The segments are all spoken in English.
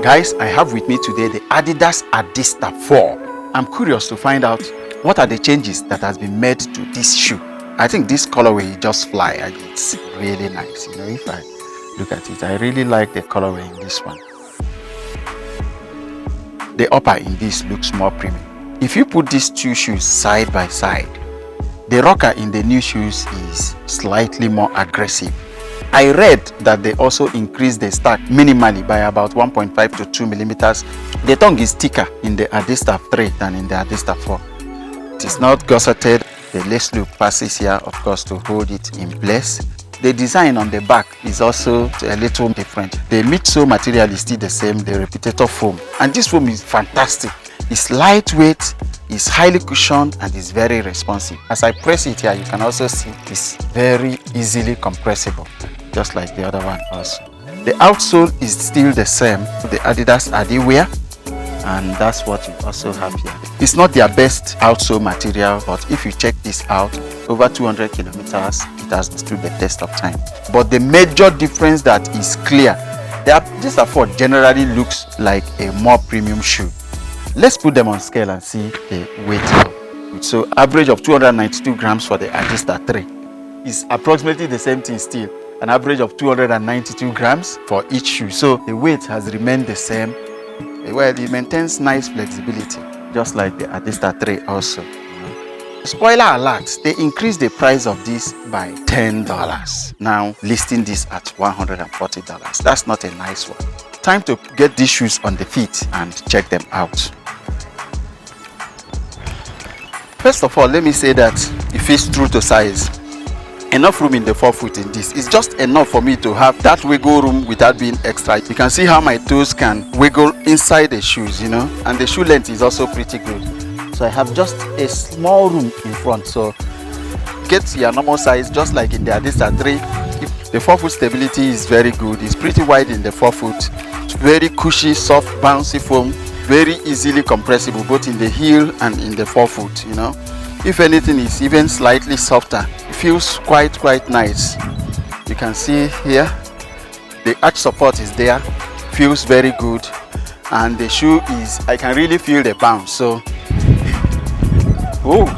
Guys, I have with me today the Adidas Adistar 4. I'm curious to find out what are the changes that has been made to this shoe. I think this colorway just fly. It's really nice. You know, if I look at it, I really like the colorway in this one. The upper in this looks more premium. If you put these two shoes side by side, the rocker in the new shoes is slightly more aggressive. I read that they also increased the stack minimally by about 1.5 to 2 millimeters. The tongue is thicker in the Adistar 3 than in the Adistar 4. It is not gusseted. The lace loop passes here, of course, to hold it in place. The design on the back is also a little different. The midsole material is still the same, the repetitor foam. And this foam is fantastic. It's lightweight, it's highly cushioned, and it's very responsive. As I press it here, you can also see it's very easily compressible, just like the other one also. The outsole is still the same, the Adidas Adistar, and that's what you also have here. It's not their best outsole material, but if you check this out, over 200 kilometers, it has stood the test of time. But the major difference that is clear, the Adistar 4 generally looks like a more premium shoe. Let's put them on scale and see the weight. So average of 292 grams for the Adistar 3 is approximately the same thing still. An average of 292 grams for each shoe. So the weight has remained the same. Well, it maintains nice flexibility, just like the Adistar 3 also. Spoiler alert, they increased the price of this by $10. Now listing this at $140. That's not a nice one. Time to get these shoes on the feet and check them out. First of all, let me say that it fits true to size. Enough room in the forefoot in this. It's just enough for me to have that wiggle room without being extra. You can see how my toes can wiggle inside the shoes, you know, and the shoe length is also pretty good. So I have just a small room in front. So get your normal size, just like in the Adistar 3. The forefoot stability is very good. It's pretty wide in the forefoot. It's very cushy, soft, bouncy foam. Very easily compressible, both in the heel and in the forefoot, you know. If anything, it's even slightly softer. It feels quite nice. You can see here, the arch support is there. Feels very good. And the shoe is, I can really feel the bounce. So, ooh,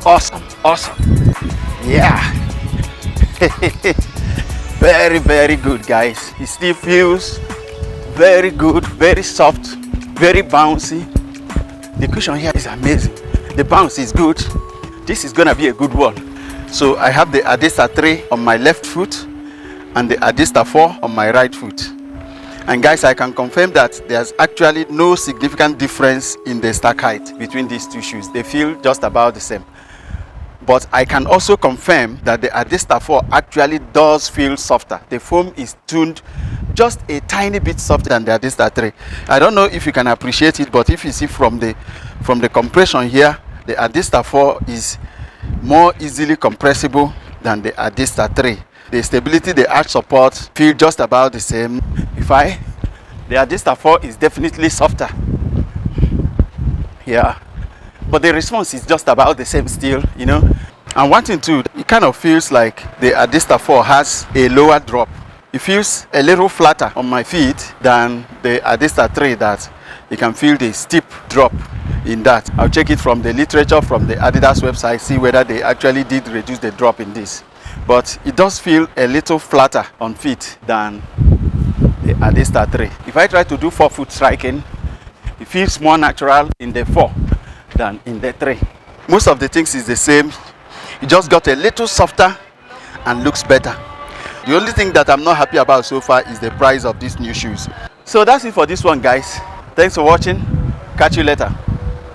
awesome. Yeah. Very good, guys. It still feels very good, very soft, very bouncy. The cushion here is amazing. The bounce is good. This is gonna be a good one. So I have the Adistar 3 on my left foot and the Adistar 4 on my right foot. And guys, I can confirm that there's actually no significant difference in the stack height between these two shoes. They feel just about the same. But I can also confirm that the Adistar 4 actually does feel softer. The foam is tuned just a tiny bit softer than the Adistar 3. I don't know if you can appreciate it, but if you see from the compression here, the Adistar 4 is more easily compressible than the Adistar 3. The stability, the arch support feel just about the same. The Adistar 4 is definitely softer. Yeah. But the response is just about the same still, you know. And one thing too, it kind of feels like the Adistar 4 has a lower drop. It feels a little flatter on my feet than the Adistar 3, that you can feel the steep drop in that. I'll check it from the literature from the Adidas website, see whether they actually did reduce the drop in this. But it does feel a little flatter on feet than the Adistar 3. If I try to do forefoot striking, it feels more natural in the 4 than in the 3. Most of the things is the same. It just got a little softer and looks better. The only thing that I'm not happy about so far is the price of these new shoes. So that's it for this one, guys. Thanks for watching. Catch you later.